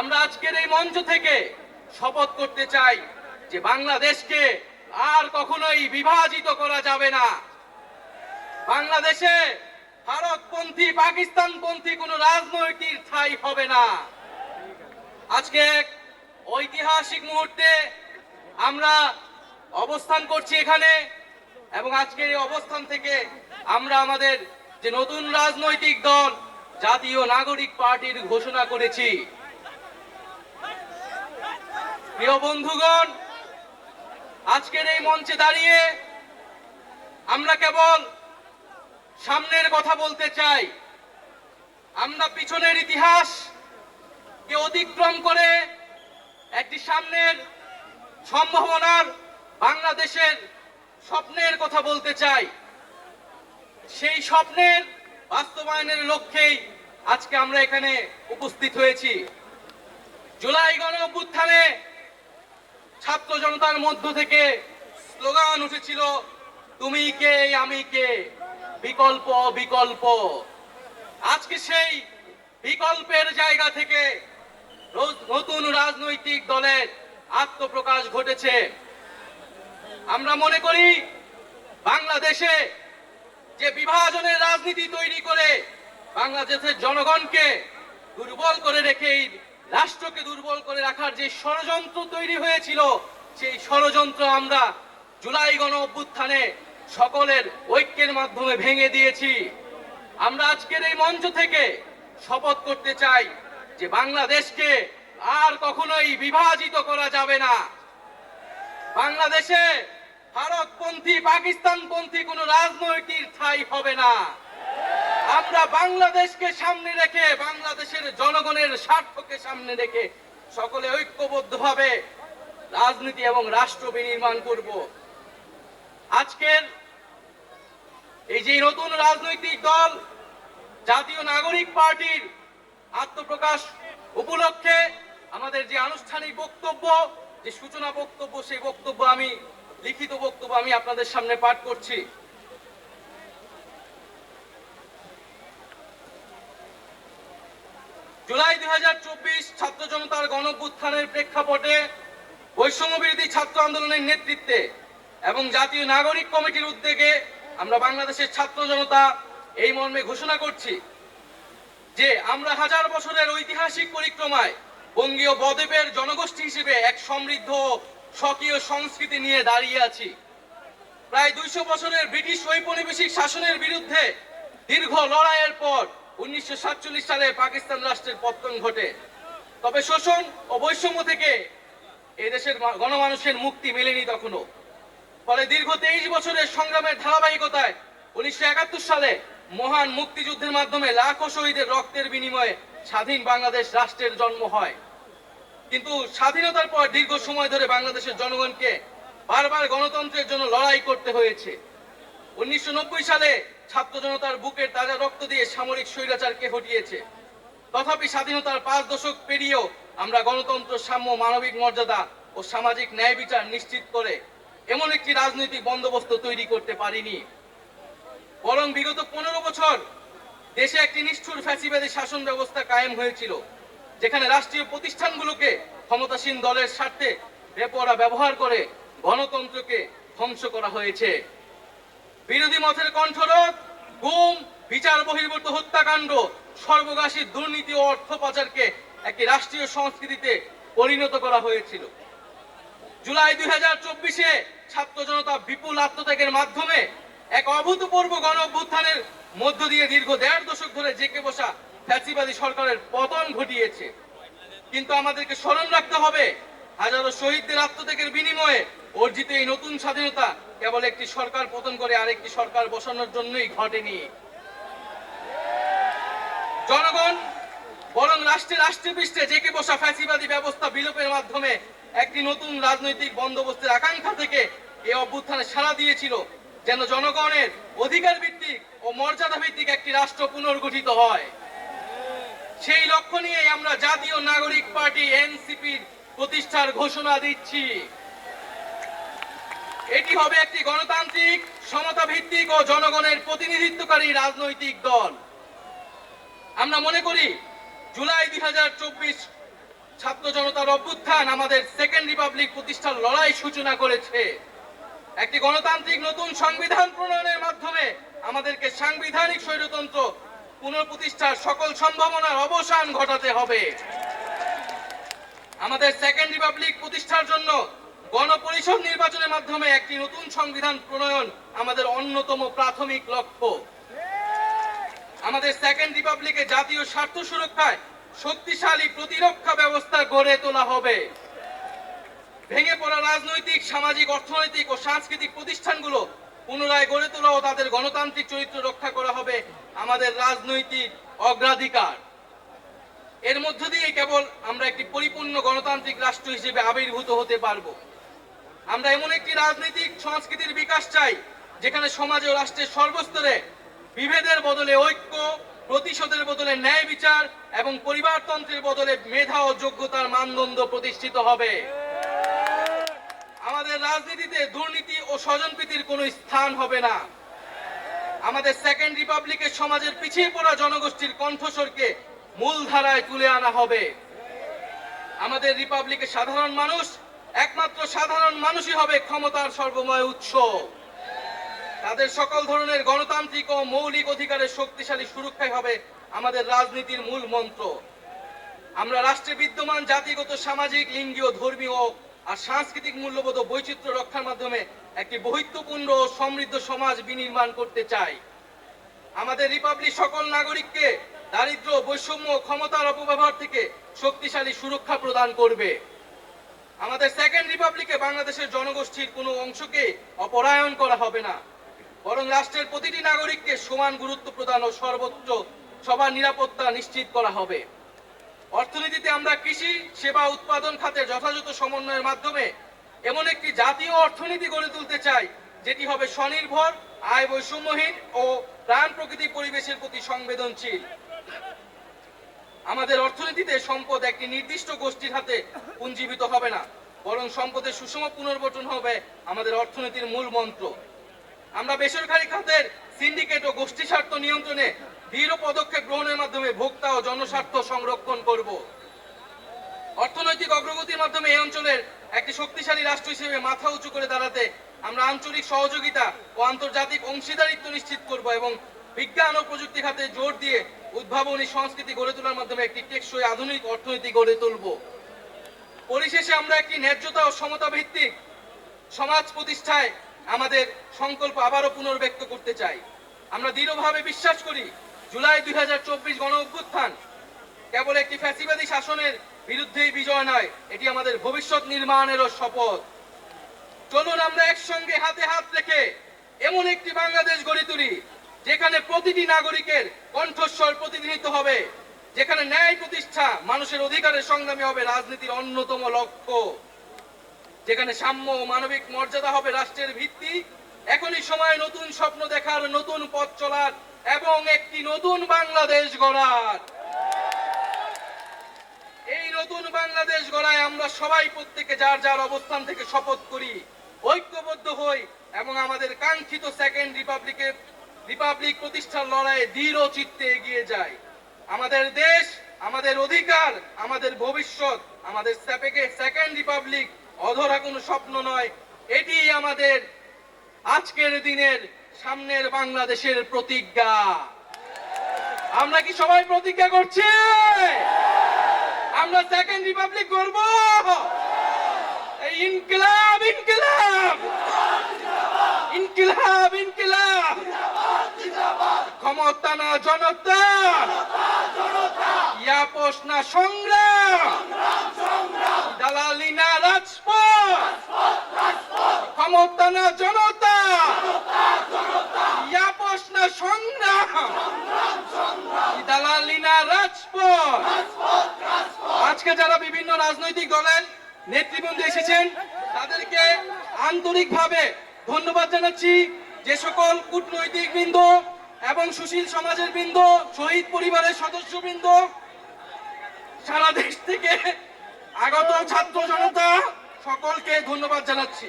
আমরা আজকের এই মঞ্চ থেকে শপথ করতে চাই যে বাংলাদেশকে আর কখনোই বিভাজিত করা যাবে না। বাংলাদেশে ভারতপন্থী পাকিস্তানপন্থী কোনো রাজনৈতিক ঠাঁই হবে না। আজকে এক ঐতিহাসিক মুহূর্তে আমরা অবস্থান করছি এখানে, এবং আজকের এই অবস্থান থেকে আমরা আমাদের যে নতুন রাজনৈতিক দল জাতীয় নাগরিক পার্টির ঘোষণা করেছি। প্রিয় বন্ধুগণ, আজকের এই মঞ্চে দাঁড়িয়ে আমরা কেবল সামনের কথা বলতে চাই। আমরা পিছনের ইতিহাসকে অতিক্রম করে একটি সামনের সম্ভাবনার বাংলাদেশের স্বপ্নের কথা বলতে চাই। সেই স্বপ্নের বাস্তবায়নের লক্ষ্যেই আজকে আমরা এখানে উপস্থিত হয়েছি। জুলাই গণ অভ্যুত্থানে ছাত্র জনতার মধ্য থেকে স্লোগান উঠেছিল, তুমি কে আমি কে, বিকল্প বিকল্প। আজকে সেই বিকল্পের জায়গা থেকে নতুন রাজনৈতিক দলের আত্মপ্রকাশ ঘটেছে। আমরা মনে করি বাংলাদেশে যে বিভাজনের রাজনীতি তৈরি করে বাংলাদেশের জনগণকে দুর্বল করে রেখে রাষ্ট্রকে দুর্বল করে রাখার যে ষড়যন্ত্র তৈরি হয়েছিল, সেই ষড়যন্ত্র আমরা জুলাই গণ অভ্যুত্থানে সকলের ঐক্যের মাধ্যমে ভেঙে দিয়েছি। আমরা আজকের এই মঞ্চ থেকে শপথ করতে চাই যে বাংলাদেশকে আর কখনোই বিভাজিত করা যাবে না। বাংলাদেশে ভারতপন্থী পাকিস্তানপন্থী কোনো রাজনৈতিক ঠাঁই হবে না। আমরা বাংলাদেশকে সামনে রেখে, বাংলাদেশের জনগণের স্বার্থকে সামনে রেখে সকলে ঐক্যবদ্ধভাবে রাজনীতি এবং রাষ্ট্র বিনির্মাণ করব। আজকের এই যে নতুন রাজনৈতিক দল জাতীয় নাগরিক পার্টির আত্মপ্রকাশ উপলক্ষে আমাদের যে আনুষ্ঠানিক বক্তব্য, যে সূচনা বক্তব্য, সেই বক্তব্য আমি লিখিত বক্তব্য আমি আপনাদের সামনে পাঠ করছি। জুলাই 2024 ছাত্র জনতার গণঅভ্যুত্থানের প্রেক্ষাপটে বৈষম্য বিরোধী ছাত্র আন্দোলনের নেতৃত্বে এবং জাতীয় নাগরিক কমিটির উদ্যোগে আমরা বাংলাদেশের ছাত্র জনতা এই মর্মে ঘোষণা করছি যে আমরা হাজার বছরের ঐতিহাসিক পরিক্রমায় বঙ্গীয় বদ্বীপের জনগোষ্ঠী হিসেবে এক সমৃদ্ধ স্বকীয় সংস্কৃতি নিয়ে দাঁড়িয়ে আছি। প্রায় 200 বছরের ব্রিটিশ ঔপনিবেশিক শাসনের বিরুদ্ধে দীর্ঘ লড়াইয়ের পর 1947 সালে পাকিস্তান রাষ্ট্রের পতন ঘটে। তবে শোষণ ও বৈষম্য থেকে এই দেশের গণমানুষের মুক্তি মেলেনি তখনও। ফলে দীর্ঘ 23 বছরের সংগ্রামের ধারাবাহিকতায় 1971 সালে মহান মুক্তিযুদ্ধের মাধ্যমে লাখো শহীদের রক্তের বিনিময়ে স্বাধীন বাংলাদেশ রাষ্ট্রের জন্ম হয়। কিন্তু স্বাধীনতার পর দীর্ঘ সময় ধরে বাংলাদেশের জনগণকে বারবার গণতন্ত্রের জন্য লড়াই করতে হয়েছে। 1990 সালে ছাত্র জনতার বুকের তাজা রক্ত দিয়ে সামরিক স্বৈরাচারকে হটিয়েছে। তথাপি স্বাধীনতার 5 দশক পেরিয়েও আমরা গণতন্ত্র, সাম্য, মানবিক মর্যাদা ও সামাজিক ন্যায় বিচার নিশ্চিত করে এমন একটি রাজনৈতিক বন্দোবস্ত তৈরি করতে পারিনি। বরং বিগত 15 বছর দেশে একটি নিষ্ঠুর ফ্যাসিবাদী শাসন ব্যবস্থা কায়েম হয়েছিল, যেখানে রাষ্ট্রীয় প্রতিষ্ঠানগুলোকে ক্ষমতাসীন দলের স্বার্থে বেপরোয়া ব্যবহার করে গণতন্ত্রকে ধ্বংস করা হয়েছে। বিরোধী মতের কণ্ঠরোধ, গুম, বিচার বহির্ভূত হত্যাকাণ্ড, সর্বগ্রাসী দুর্নীতি ও অর্থ পাচারকে একটি রাষ্ট্রীয় সংস্কৃতিতে পরিণত করা হয়েছিল। জুলাই 2024-এ ছাত্র জনতা বিপুল আত্মত্যাগের মাধ্যমে এক অভূতপূর্ব গণ অভ্যুত্থানের মধ্য দিয়ে দীর্ঘ 1.5 দশক ধরে জেঁকে বসা ফ্যাসিবাদী সরকারের পতন ঘটিয়েছে। কিন্তু আমাদেরকে স্মরণ রাখতে হবে, হাজারো শহীদদের আত্মত্যাগের বিনিময়ে অর্জিত এই নতুন স্বাধীনতা কেবল একটি সরকার পতন করে আরেকটি সরকার বসানোর জন্যই ঘটেনি। জনগণ বরং রাষ্ট্রে পৃষ্ঠে জেঁকে বসা ফ্যাসিবাদী ব্যবস্থা বিলোপের মাধ্যমে একটি নতুন রাজনৈতিক বন্দোবস্তের আকাঙ্ক্ষা থেকে এই অভ্যুত্থানে সাড়া দিয়েছিল, যেন জনগণের অধিকার ভিত্তিক ও মর্যাদা ভিত্তিক একটি রাষ্ট্র পুনর্গঠিত হয়। সেই লক্ষ্য নিয়ে আমরা জাতীয় নাগরিক পার্টি এনসিপির প্রতিষ্ঠার ঘোষণা দিচ্ছি। এটি হবে একটি গণতান্ত্রিক, সমতা ভিত্তিক ও জনগণের প্রতিনিধিত্বকারী রাজনৈতিক দল। আমরা মনে করি জুলাই 2024 ছাত্র জনতার অভ্যুত্থান আমাদের সেকেন্ড রিপাবলিক প্রতিষ্ঠার লড়াই সূচনা করেছে। একটি গণতান্ত্রিক নতুন সংবিধান প্রণয়নের মাধ্যমে আমাদেরকে সাংবিধানিক স্বৈরতন্ত্র পুনঃপ্রতিষ্ঠার সকল সম্ভাবনার অবসান ঘটাতে হবে। আমাদের সেকেন্ড রিপাবলিক প্রতিষ্ঠার জন্য গণপরিষদ নির্বাচনের মাধ্যমে একটি নতুন সংবিধান প্রণয়ন আমাদের অন্যতম প্রাথমিক লক্ষ্য। আমাদের সেকেন্ড রিপাবলিকে জাতীয় স্বার্থ সুরক্ষায় শক্তিশালী প্রতিরক্ষা ব্যবস্থা গড়ে তোলা হবে। ভেঙে পড়া রাজনৈতিক, সামাজিক, অর্থনৈতিক ও সাংস্কৃতিক প্রতিষ্ঠানগুলো পুনরায় গড়ে তোলা ও তাদের গণতান্ত্রিক চরিত্র রক্ষা করা হবে আমাদের রাজনৈতিক অগ্রাধিকার। এর মধ্য দিয়ে কেবল আমরা একটি পরিপূর্ণ গণতান্ত্রিক রাষ্ট্র হিসেবে আবির্ভূত হতে পারব। আমরা এমন একটি রাজনৈতিক সংস্কৃতির বিকাশ চাই যেখানে সমাজে ও রাষ্ট্রের সর্বস্তরে বিভেদের বদলে ঐক্য, প্রতিশোধের বদলে ন্যায় বিচার এবং পরিবারতন্ত্রের বদলে মেধা ও যোগ্যতার মানদণ্ড প্রতিষ্ঠিত হবে। আমাদের রাজনীতিতে দুর্নীতি ও স্বজনপ্রীতির কোনো স্থান হবে না। আমাদের সেকেন্ড রিপাবলিকের সমাজের পিছিয়ে পড়া জনগোষ্ঠীর কণ্ঠস্বরকে মূলধারায় তুলে আনা হবে। আমাদের রিপাবলিকের সাধারণ মানুষ, একমাত্র সাধারণ মানুষই হবে ক্ষমতার সর্বময় উৎস। তাদের সকল ধরনের গণতান্ত্রিক ও মৌলিক অধিকারের শক্তিশালী সুরক্ষাই হবে আমাদের রাজনীতির মূল মন্ত্র। আমরা রাষ্ট্রে বিদ্যমান জাতিগত, সামাজিক, লিঙ্গীয়, ধর্মীয় আর সাংস্কৃতিক মূল্যবোধ ও বৈচিত্র্য রক্ষার মাধ্যমে একটি বৈচিত্র্যপূর্ণ ও সমৃদ্ধ সমাজ বিনির্মাণ করতে চাই। আমাদের রিপাবলিক সকল নাগরিককে দারিদ্র্য, বৈষম্য, ক্ষমতার অপব্যবহার থেকে শক্তিশালী সুরক্ষা প্রদান করবে। আমাদের সেকেন্ড রিপাবলিকে বাংলাদেশের জনগোষ্ঠীর কোনো অংশকে অপরায়ণ করা হবে না, বরং রাষ্ট্রের প্রতিটি নাগরিককে সমান গুরুত্ব প্রদান ও সর্বোচ্চ সবার নিরাপত্তা নিশ্চিত করা হবে। অর্থনীতিতে আমরা কৃষি, সেবা, উৎপাদন খাতে যথাযথ সমন্বয়ের মাধ্যমে এমন একটি জাতীয় অর্থনীতি গড়ে তুলতে চাই যেটি হবে স্বনির্ভর, আয় বৈষম্যহীন ও প্রাণ প্রকৃতি পরিবেশের প্রতি সংবেদনশীল। আমাদের অর্থনীতিতে সম্পদ একটি নির্দিষ্ট গোষ্ঠীর হাতে পুঞ্জীবিত হবে না, বরং সম্পদের সুষম পুনর্বণ্টন হবে আমাদের অর্থনীতির মূল মন্ত্র। আমরা বেসরকারি খাতের সিন্ডিকেট ও গোষ্ঠী স্বার্থ নিয়ন্ত্রণে দৃঢ় পদক্ষেপ গ্রহণের মাধ্যমে ভোক্তা ও জনস্বার্থ সংরক্ষণ করব। অর্থনৈতিক অগ্রগতির মাধ্যমে এই অঞ্চলের একটি শক্তিশালী রাষ্ট্র হিসেবে মাথা উঁচু করে দাঁড়াতে আমরা আঞ্চলিক সহযোগিতা ও আন্তর্জাতিক অংশীদারিত্ব নিশ্চিত করব এবং বিজ্ঞান ও প্রযুক্তি খাতে জোর দিয়ে উদ্ভাবনী সংস্কৃতি গড়ে তোলার মাধ্যমে একটি টেকসই আধুনিক অর্থনীতি গড়ে তুলব। পরিশেষে আমরা একটি ন্যায্যতা ও সমতা ভিত্তিক সমাজ প্রতিষ্ঠায় আমাদের সংকল্প আবারও পুনর্ব্যক্ত করতে চাই। আমরা দৃঢ়ভাবে বিশ্বাস করি জুলাই 2024 গণ অভ্যুত্থান কেবল একটি ফ্যাসিবাদী শাসনের বিরুদ্ধেই বিজয় নয়, এটি আমাদের ভবিষ্যৎ নির্মাণেরও শপথ। চলুন আমরা একসঙ্গে হাতে হাত রেখে এমন একটি বাংলাদেশ গড়ে তুলি যেখানে প্রতিটি নাগরিকের কণ্ঠস্বর প্রতিনিধিত্ব হবে, যেখানে ন্যায় প্রতিষ্ঠা, মানুষের অধিকারের সংগ্রামী হবে রাজনীতির অন্যতম লক্ষ্য, যেখানে সাম্য ও মানবিক মর্যাদা হবে রাষ্ট্রের ভিত্তি। এখনই সময় নতুন স্বপ্ন দেখার, নতুন পথ চলার এবং একটি নতুন বাংলাদেশ গড়ার। এই নতুন বাংলাদেশ গড়ায় আমরা সবাই প্রত্যেকে যার যার অবস্থান থেকে শপথ করি, ঐক্যবদ্ধ হই এবং আমাদের কাঙ্ক্ষিত সেকেন্ড রিপাবলিক প্রতিষ্ঠার লড়াইয়ে দৃঢ় চিত্তে এগিয়ে যাই। আমাদের দেশ, আমাদের অধিকার, আমাদের ভবিষ্যৎ, আমাদের সেকেন্ড রিপাবলিক অধরা কোনো স্বপ্ন নয়, এটি আমাদের আজকের দিনের সামনের বাংলাদেশের প্রতিজ্ঞা। আমরা কি সবাই প্রতিজ্ঞা করছি আমরা সেকেন্ড রিপাবলিক গড়ব? এই ইনকিলাব ইনকিলাব ইনকিলাব ইনকিলাব, ক্ষমতা না জনতা, ইয়াপস না সংগ্রাম, দালালি না রাজপথ, ক্ষমতা না জনতা, ইয়াপস না সংগ্রাম, দালালি না রাজপথ। আজকে যারা বিভিন্ন রাজনৈতিক দলের নেতৃবৃন্দ এসেছেন তাদেরকে আন্তরিকভাবে ধন্যবাদ জানাচ্ছি। যে সকল কূটনৈতিক বৃন্দ এবং সুশীল সমাজের বৃন্দ, শহীদ পরিবারের সদস্যবৃন্দ, সারা দেশ থেকে আগত ছাত্র জনতা, সকলকে ধন্যবাদ জানাচ্ছি।